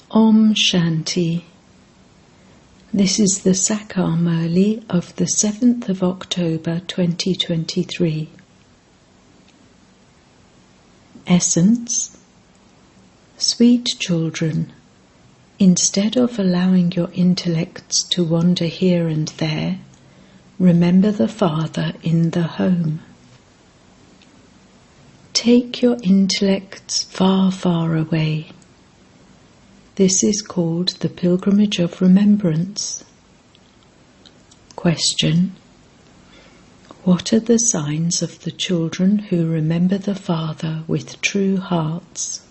Om Shanti. This is the Sakar MURLI of the 7th of October 2023. Essence. Sweet children, instead of allowing your intellects to wander here and there, remember the Father in the home. Take your intellects far, far away. This is called the pilgrimage of remembrance. Question: what are the signs of the children who remember the Father with true hearts?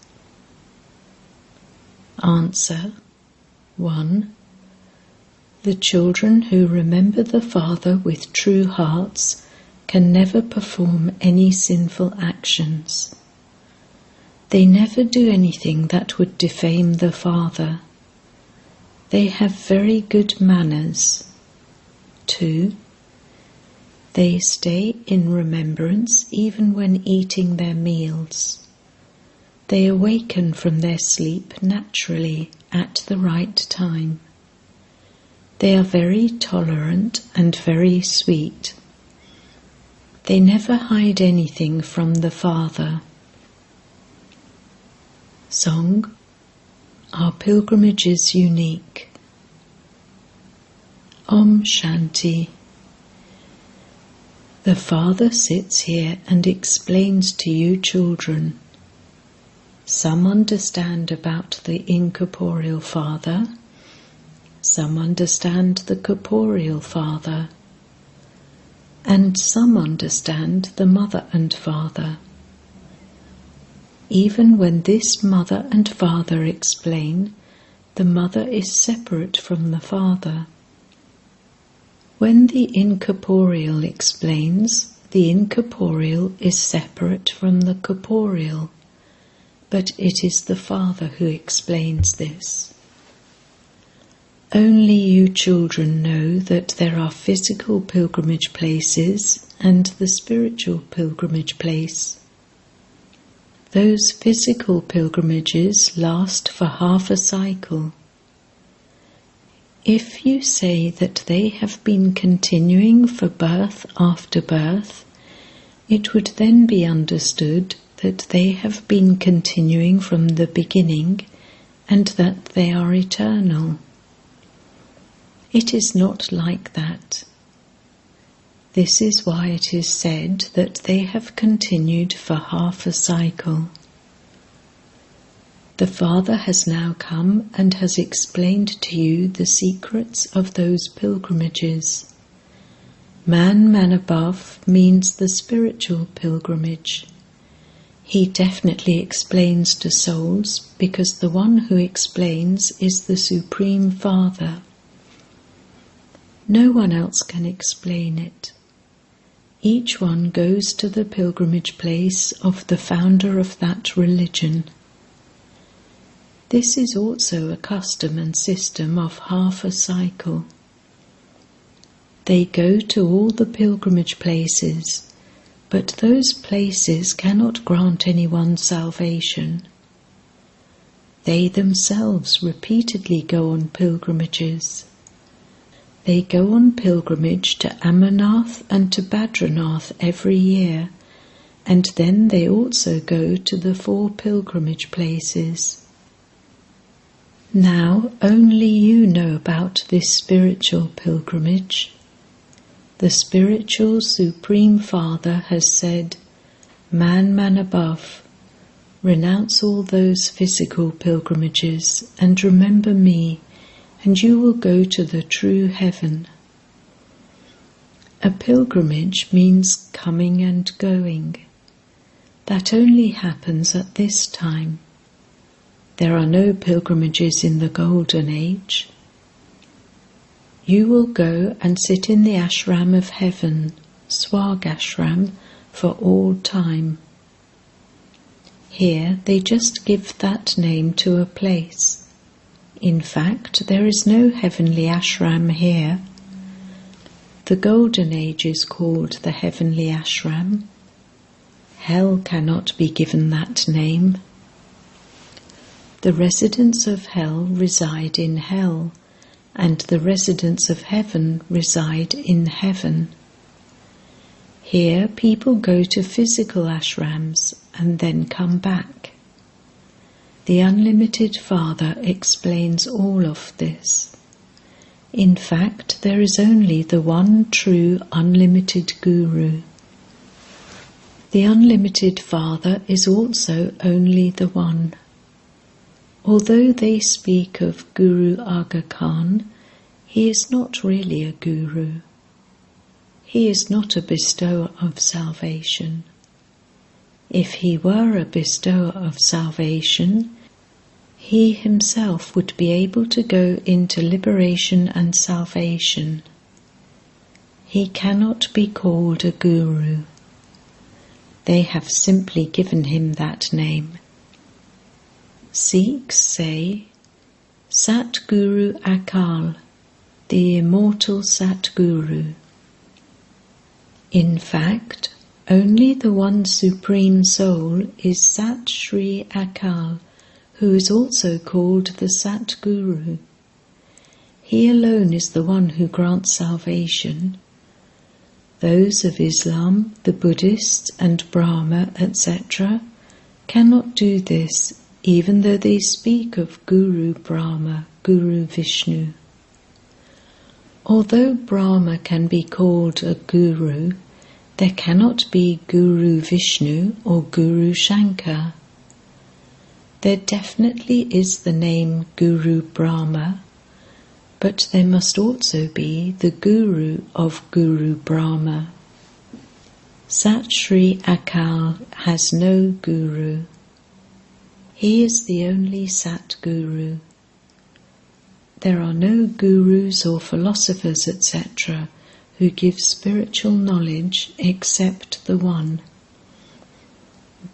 Answer: 1. The children who remember the Father with true hearts can never perform any sinful actions. They never do anything that would defame the Father. They have very good manners. 2. They stay in remembrance even when eating their meals. They awaken from their sleep naturally at the right time. They are very tolerant and very sweet. They never hide anything from the Father. Song. Our pilgrimage is unique. Om Shanti. The Father sits here and explains to you children. Some understand about the incorporeal Father, some understand the corporeal Father, and some understand the Mother and Father. Even when this Mother and Father explain, the Mother is separate from the Father. When the incorporeal explains, the incorporeal is separate from the corporeal, but it is the Father who explains this. Only you children know that there are physical pilgrimage places and the spiritual pilgrimage place. Those physical pilgrimages last for half a cycle. If you say that they have been continuing for birth after birth, it would then be understood that they have been continuing from the beginning and that they are eternal. It is not like that. This is why it is said that they have continued for half a cycle. The Father has now come and has explained to you the secrets of those pilgrimages. Man above means the spiritual pilgrimage. He definitely explains to souls because the one who explains is the Supreme Father. No one else can explain it. Each one goes to the pilgrimage place of the founder of that religion. This is also a custom and system of half a cycle. They go to all the pilgrimage places, but those places cannot grant anyone salvation. They themselves repeatedly go on pilgrimages. They go on pilgrimage to Amarnath and to Badranath every year, and then they also go to the 4 pilgrimage places. Now only you know about this spiritual pilgrimage. The spiritual Supreme Father has said, Man above, renounce all those physical pilgrimages and remember me, and you will go to the true heaven. A pilgrimage means coming and going. That only happens at this time. There are no pilgrimages in the Golden Age. You will go and sit in the ashram of heaven, Swargashram, for all time. Here they just give that name to a place. In fact, there is no heavenly ashram here. The Golden Age is called the heavenly ashram. Hell cannot be given that name. The residents of hell reside in hell, and the residents of heaven reside in heaven. Here people go to physical ashrams and then come back. The Unlimited Father explains all of this. In fact, there is only the one true unlimited Guru. The Unlimited Father is also only the one. Although they speak of Guru Aga Khan, he is not really a guru. He is not a bestower of salvation. If he were a bestower of salvation, he himself would be able to go into liberation and salvation. He cannot be called a guru. They have simply given him that name. Sikhs say, Sat Guru Akal, the immortal Sat Guru. In fact, only the one Supreme Soul is Sat Shri Akal, who is also called the Sat Guru. He alone is the one who grants salvation. Those of Islam, the Buddhists and Brahma, etc., cannot do this, even though they speak of Guru Brahma, Guru Vishnu. Although Brahma can be called a guru, there cannot be Guru Vishnu or Guru Shankar. There definitely is the name Guru Brahma, but there must also be the Guru of Guru Brahma. Sat Shri Akal has no Guru. He is the only Sat Guru. There are no gurus or philosophers, etc., who give spiritual knowledge except the one.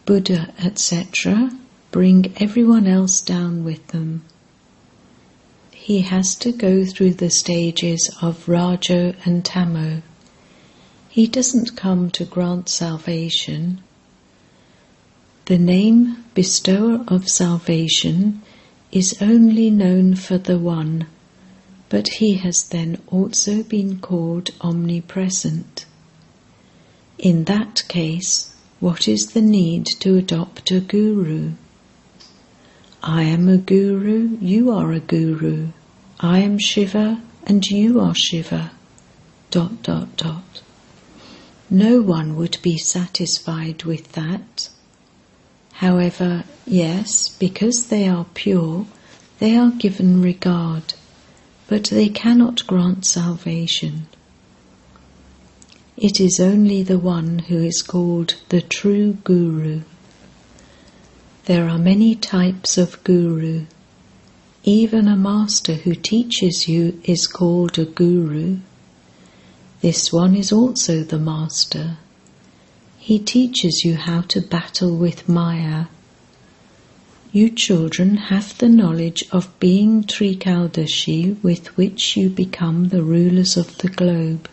Buddha, etc., bring everyone else down with them. He has to go through the stages of Rajo and Tamo. He doesn't come to grant salvation. The name Bestower of Salvation is only known for the one, but he has then also been called omnipresent. In that case, what is the need to adopt a guru? I am a guru, you are a guru. I am Shiva and you are Shiva. ... No one would be satisfied with that. However, yes, because they are pure, they are given regard, but they cannot grant salvation. It is only the one who is called the true Guru. There are many types of Guru. Even a master who teaches you is called a Guru. This one is also the master. He teaches you how to battle with Maya. You children have the knowledge of being Trikaldashi with which you become the rulers of the globe.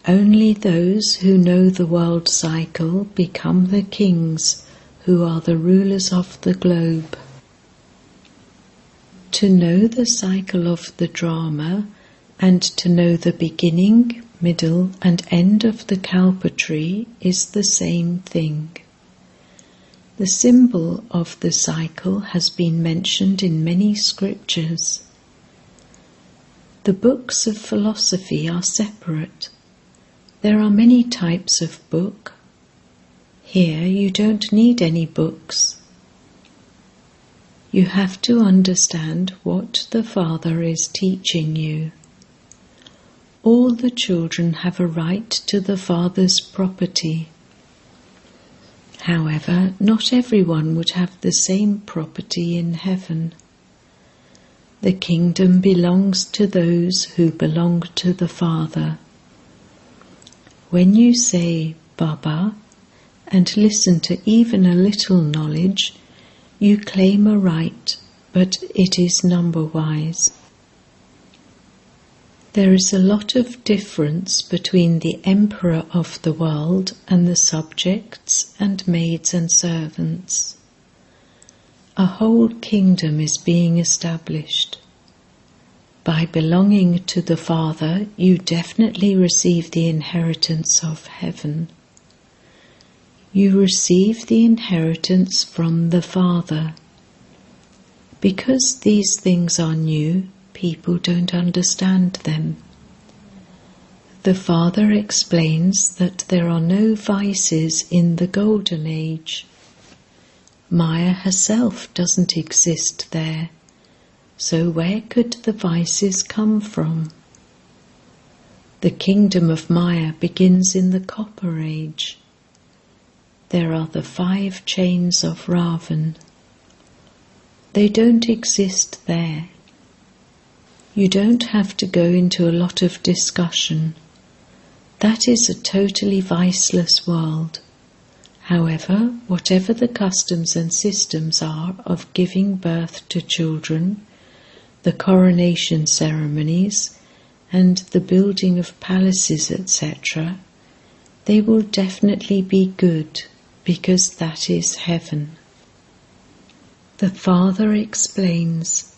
Only those who know the world cycle become the kings, who are the rulers of the globe. To know the cycle of the drama and to know the beginning, middle and end of the Kalpa tree is the same thing. The symbol of the cycle has been mentioned in many scriptures. The books of philosophy are separate. There are many types of book. Here you don't need any books. You have to understand what the Father is teaching you. All the children have a right to the Father's property. However, not everyone would have the same property in heaven. The kingdom belongs to those who belong to the Father. When you say Baba and listen to even a little knowledge, you claim a right, but it is number-wise. There is a lot of difference between the emperor of the world and the subjects and maids and servants. a whole kingdom is being established. By belonging to the Father, you definitely receive the inheritance of heaven. You receive the inheritance from the Father. Because these things are new, people don't understand them. The Father explains that there are no vices in the Golden Age. Maya herself doesn't exist there, so where could the vices come from? The kingdom of Maya begins in the Copper Age. There are the 5 chains of Ravan. They don't exist there. You don't have to go into a lot of discussion. That is a totally viceless world. However, whatever the customs and systems are of giving birth to children, the coronation ceremonies, and the building of palaces, etc., they will definitely be good, because that is heaven. The Father explains,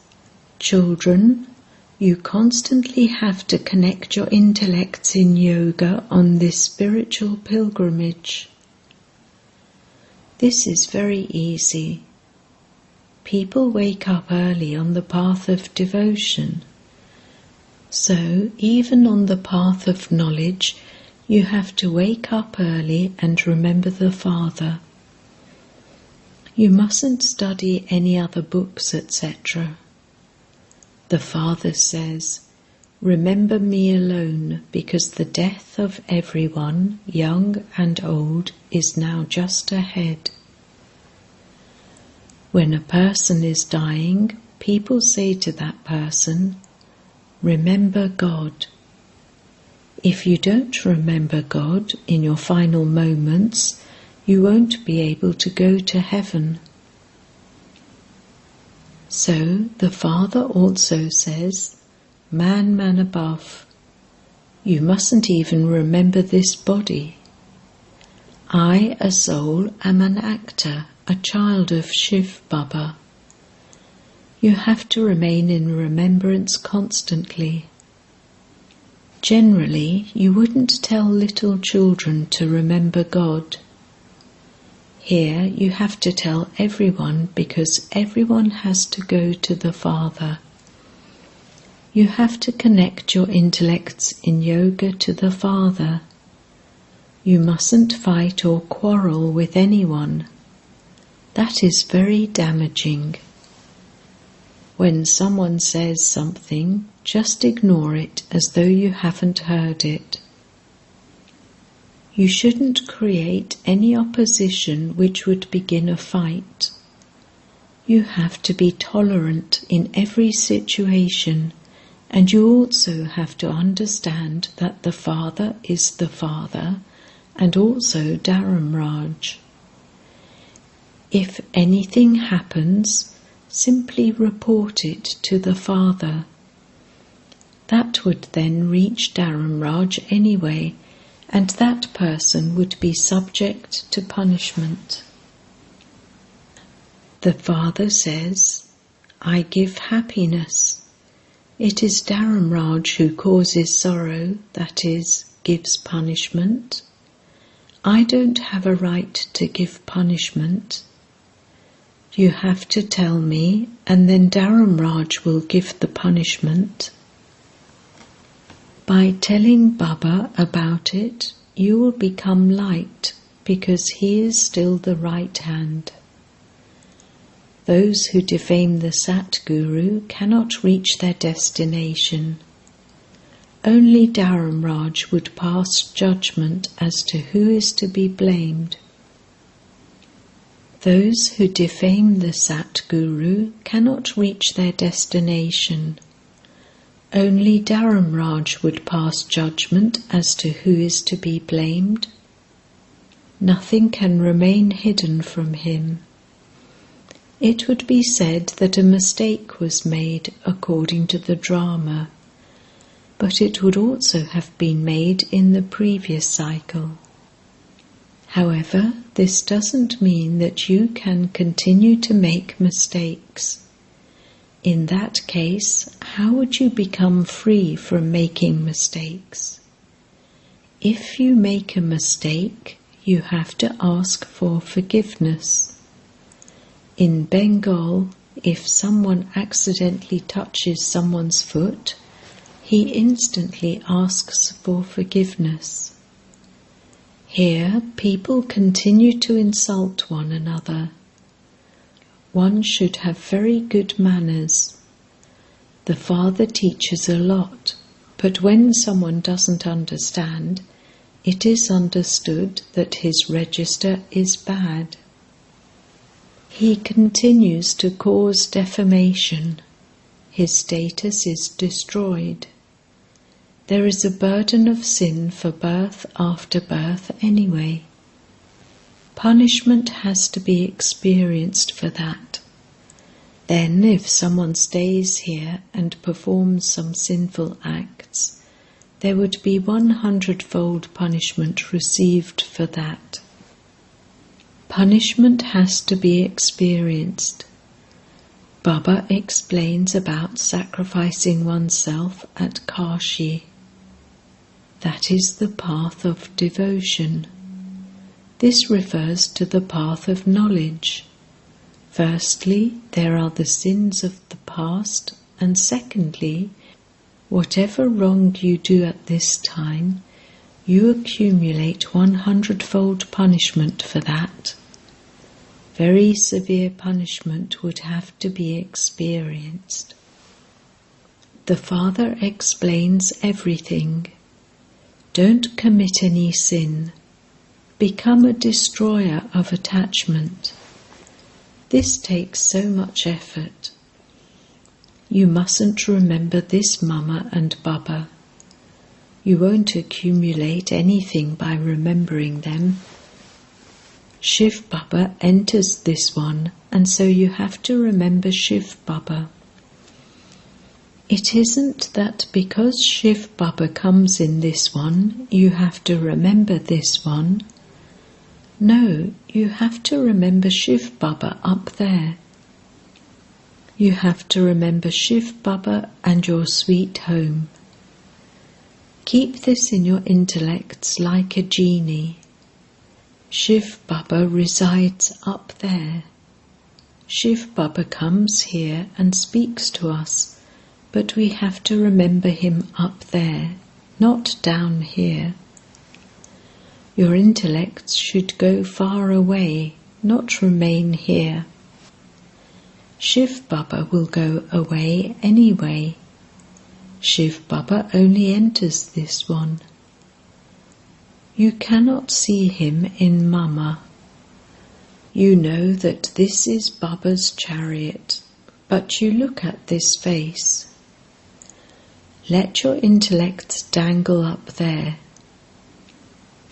"Children, you constantly have to connect your intellects in yoga on this spiritual pilgrimage." This is very easy. People wake up early on the path of devotion. So, even on the path of knowledge, you have to wake up early and remember the Father. You mustn't study any other books, etc. The Father says, "Remember me alone, because the death of everyone, young and old, is now just ahead." When a person is dying, people say to that person, "Remember God." If you don't remember God in your final moments, you won't be able to go to heaven. So the Father also says, man above, you mustn't even remember this body. I, a soul, am an actor, a child of Shiv Baba. You have to remain in remembrance constantly. Generally, you wouldn't tell little children to remember God. Here you have to tell everyone, because everyone has to go to the Father. You have to connect your intellects in yoga to the Father. You mustn't fight or quarrel with anyone. That is very damaging. When someone says something, just ignore it as though you haven't heard it. You shouldn't create any opposition which would begin a fight. You have to be tolerant in every situation, and you also have to understand that the Father is the Father and also Dharamraj. If anything happens, simply report it to the Father. That would then reach Dharamraj anyway, and that person would be subject to punishment. The Father says, "I give happiness." It is Dharamraj who causes sorrow, that is, gives punishment. I don't have a right to give punishment. You have to tell me, and then Dharamraj will give the punishment. By telling Baba about it, you will become light, because he is still the right hand. Those who defame the Satguru cannot reach their destination. Only Dharamraj would pass judgment as to who is to be blamed. Those who defame the Satguru cannot reach their destination. Only Dharamraj would pass judgment as to who is to be blamed. Nothing can remain hidden from him. It would be said that a mistake was made according to the drama, but it would also have been made in the previous cycle. However, this doesn't mean that you can continue to make mistakes. In that case, how would you become free from making mistakes? If you make a mistake, you have to ask for forgiveness. In Bengal, if someone accidentally touches someone's foot, he instantly asks for forgiveness. Here, people continue to insult one another. One should have very good manners. The Father teaches a lot, but when someone doesn't understand, it is understood that his register is bad. He continues to cause defamation. His status is destroyed. There is a burden of sin for birth after birth anyway. Punishment has to be experienced for that. Then, if someone stays here and performs some sinful acts, there would be 100-fold punishment received for that. Punishment has to be experienced. Baba explains about sacrificing oneself at Kashi. That is the path of devotion. This refers to the path of knowledge. Firstly, there are the sins of the past, and secondly, whatever wrong you do at this time, you accumulate 100-fold punishment for that. Very severe punishment would have to be experienced. The Father explains everything. Don't commit any sin. Become a destroyer of attachment. This takes so much effort. You mustn't remember this Mama and Baba. You won't accumulate anything by remembering them. Shiv Baba enters this one, and so you have to remember Shiv Baba. It isn't that because Shiv Baba comes in this one, you have to remember this one. No, you have to remember Shiv Baba up there. You have to remember Shiv Baba and your sweet home. Keep this in your intellects like a genie. Shiv Baba resides up there. Shiv Baba comes here and speaks to us, but we have to remember him up there, not down here. Your intellects should go far away, not remain here. Shiv Baba will go away anyway. Shiv Baba only enters this one. You cannot see him in Mama. You know that this is Baba's chariot, but you look at this face. Let your intellect dangle up there.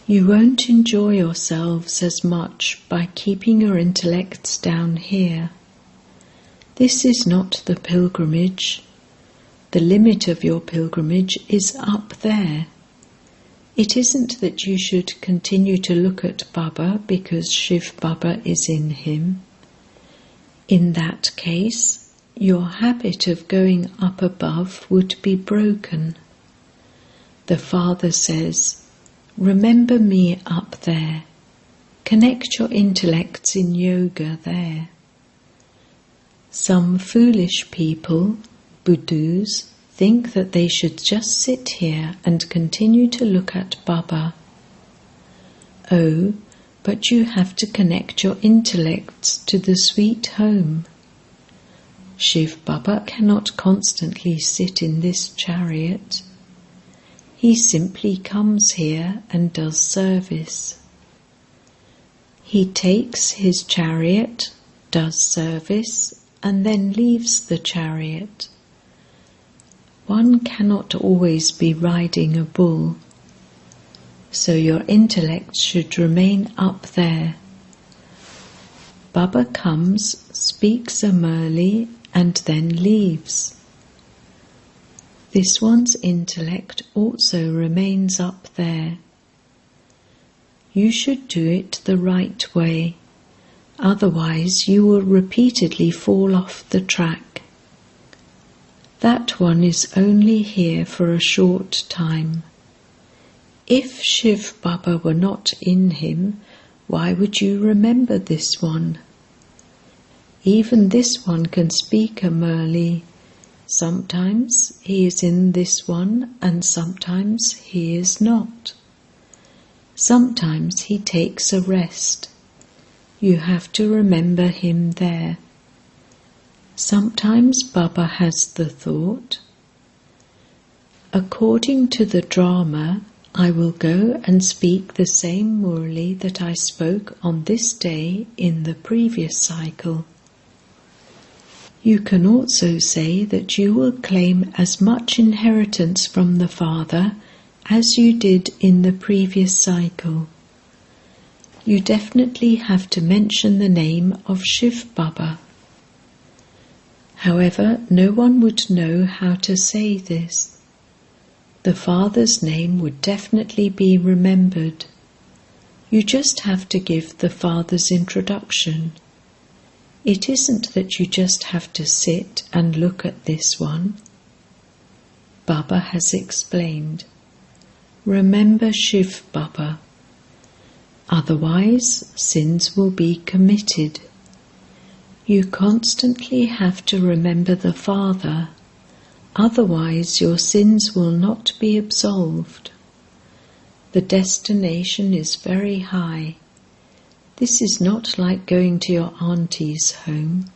You won't enjoy yourselves as much by keeping your intellects down here. This is not the pilgrimage. The limit of your pilgrimage is up there. It isn't that you should continue to look at Baba because Shiv Baba is in him. In that case, your habit of going up above would be broken. The Father says, remember me up there. Connect your intellects in yoga there. Some foolish people, Budus, think that they should just sit here and continue to look at Baba. Oh, but you have to connect your intellects to the sweet home. Shiv Baba cannot constantly sit in this chariot. He simply comes here and does service. He takes his chariot, does service, and then leaves the chariot. One cannot always be riding a bull, so your intellect should remain up there. Baba comes, speaks a MURLI, and then leaves. This one's intellect also remains up there. You should do it the right way, otherwise you will repeatedly fall off the track. That one is only here for a short time. If Shiv Baba were not in him, why would you remember this one? Even this one can speak a MURLI. Sometimes he is in this one and sometimes he is not. Sometimes he takes a rest. You have to remember him there. Sometimes Baba has the thought, according to the drama, I will go and speak the same MURLI that I spoke on this day in the previous cycle. You can also say that you will claim as much inheritance from the Father as you did in the previous cycle. You definitely have to mention the name of Shiv Baba. However, no one would know how to say this. The Father's name would definitely be remembered. You just have to give the Father's introduction. It isn't that you just have to sit and look at this one. Baba has explained. Remember Shiv Baba. Otherwise, sins will be committed. You constantly have to remember the Father. Otherwise, your sins will not be absolved. The destination is very high. This is not like going to your auntie's home.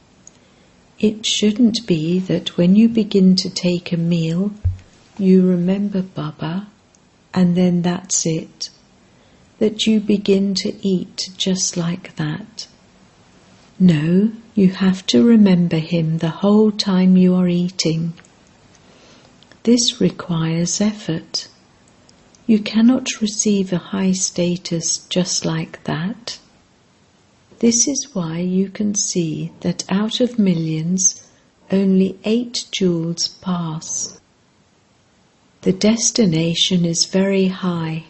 It shouldn't be that when you begin to take a meal, you remember Baba, and then that's it. That you begin to eat just like that. No, you have to remember him the whole time you are eating. This requires effort. You cannot receive a high status just like that. This is why you can see that out of millions, only 8 jewels pass. The destination is very high.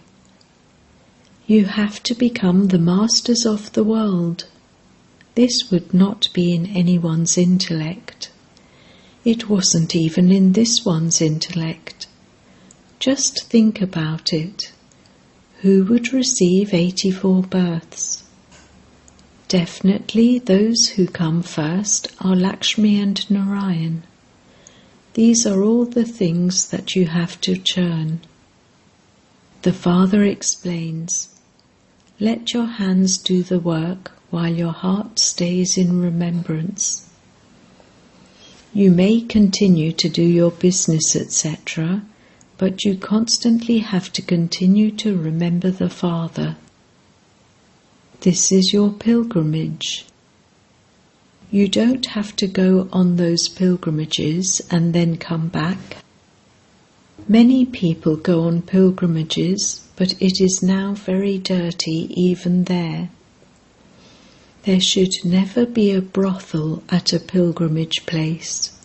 You have to become the masters of the world. This would not be in anyone's intellect. It wasn't even in this one's intellect. Just think about it. Who would receive 84 births? Definitely those who come first are Lakshmi and Narayan. These are all the things that you have to churn. The Father explains, let your hands do the work while your heart stays in remembrance. You may continue to do your business, etc., but you constantly have to continue to remember the Father. This is your pilgrimage. You don't have to go on those pilgrimages and then come back. Many people go on pilgrimages, but it is now very dirty even there. There should never be a brothel at a pilgrimage place.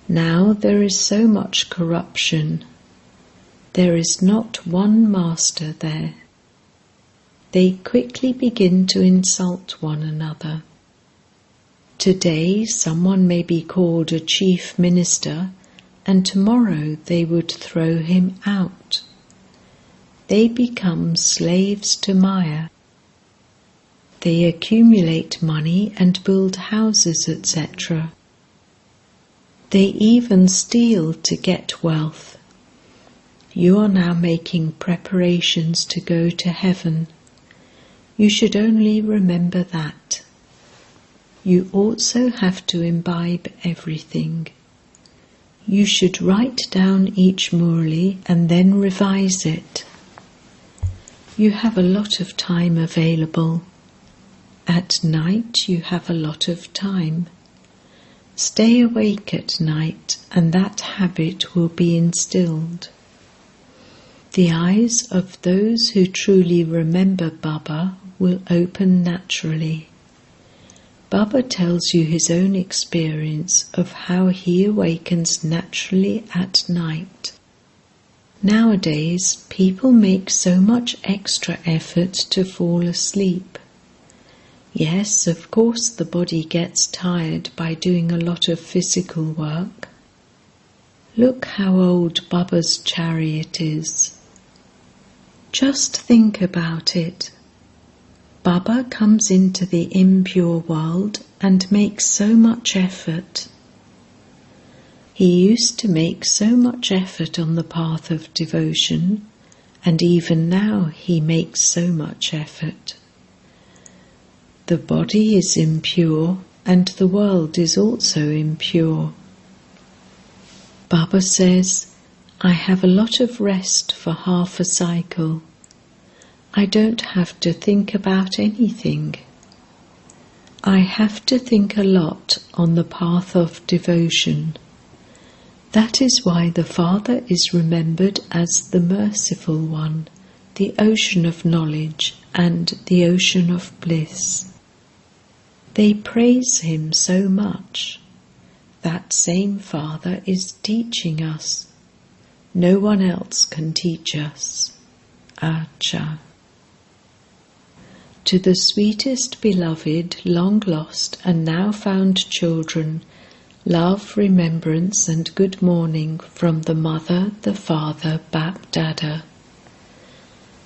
Now there is so much corruption. There is not one master there. They quickly begin to insult one another. Today someone may be called a chief minister, and tomorrow they would throw him out. They become slaves to Maya. They accumulate money and build houses, etc. They even steal to get wealth. You are now making preparations to go to heaven. You should only remember that. You also have to imbibe everything. You should write down each MURLI and then revise it. You have a lot of time available. At night you have a lot of time. Stay awake at night and that habit will be instilled. The eyes of those who truly remember Baba will open naturally. Baba tells you his own experience of how he awakens naturally at night. Nowadays, people make so much extra effort to fall asleep. Yes, of course the body gets tired by doing a lot of physical work. Look how old Baba's chariot is. Just think about it. Baba comes into the impure world and makes so much effort. He used to make so much effort on the path of devotion, and even now he makes so much effort. The body is impure and the world is also impure. Baba says, I have a lot of rest for half a cycle. I don't have to think about anything. I have to think a lot on the path of devotion. That is why the Father is remembered as the Merciful One, the ocean of knowledge and the ocean of bliss. They praise him so much. That same Father is teaching us. No one else can teach us. Acha. To the sweetest beloved, long lost and now found children, love, remembrance and good morning from the Mother, the Father, Bap Dada.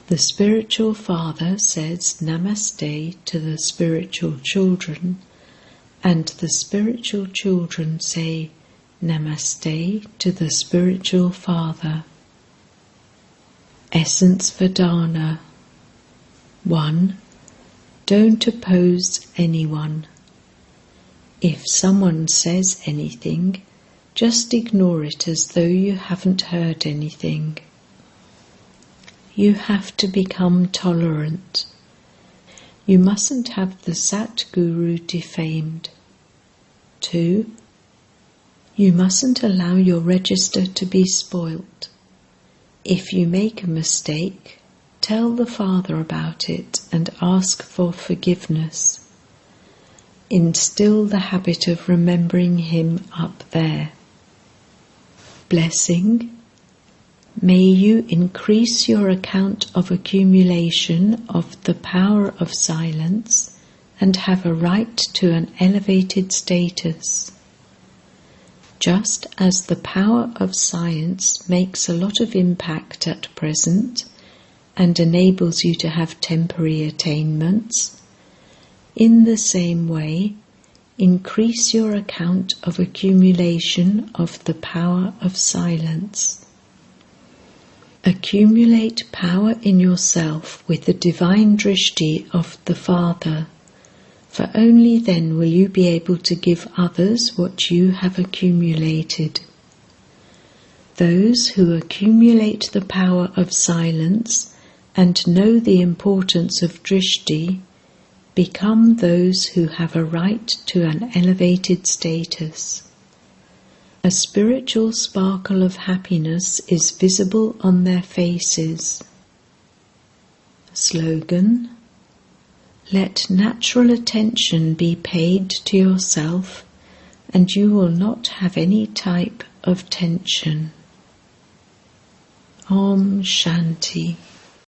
The spiritual father says Namaste to the spiritual children, and the spiritual children say Namaste to the spiritual father. Essence Vedana. 1. Don't oppose anyone. If someone says anything, just ignore it as though you haven't heard anything. You have to become tolerant. You mustn't have the Satguru defamed. 2. You mustn't allow your register to be spoilt. If you make a mistake, tell the Father about it and ask for forgiveness. Instill the habit of remembering him up there. Blessing. May you increase your account of accumulation of the power of silence and have a right to an elevated status. Just as the power of science makes a lot of impact at present and enables you to have temporary attainments, in the same way, increase your account of accumulation of the power of silence. Accumulate power in yourself with the divine drishti of the Father, for only then will you be able to give others what you have accumulated. Those who accumulate the power of silence and know the importance of drishti become those who have a right to an elevated status. A spiritual sparkle of happiness is visible on their faces. Slogan: Let natural attention be paid to yourself, and you will not have any type of tension. Om Shanti.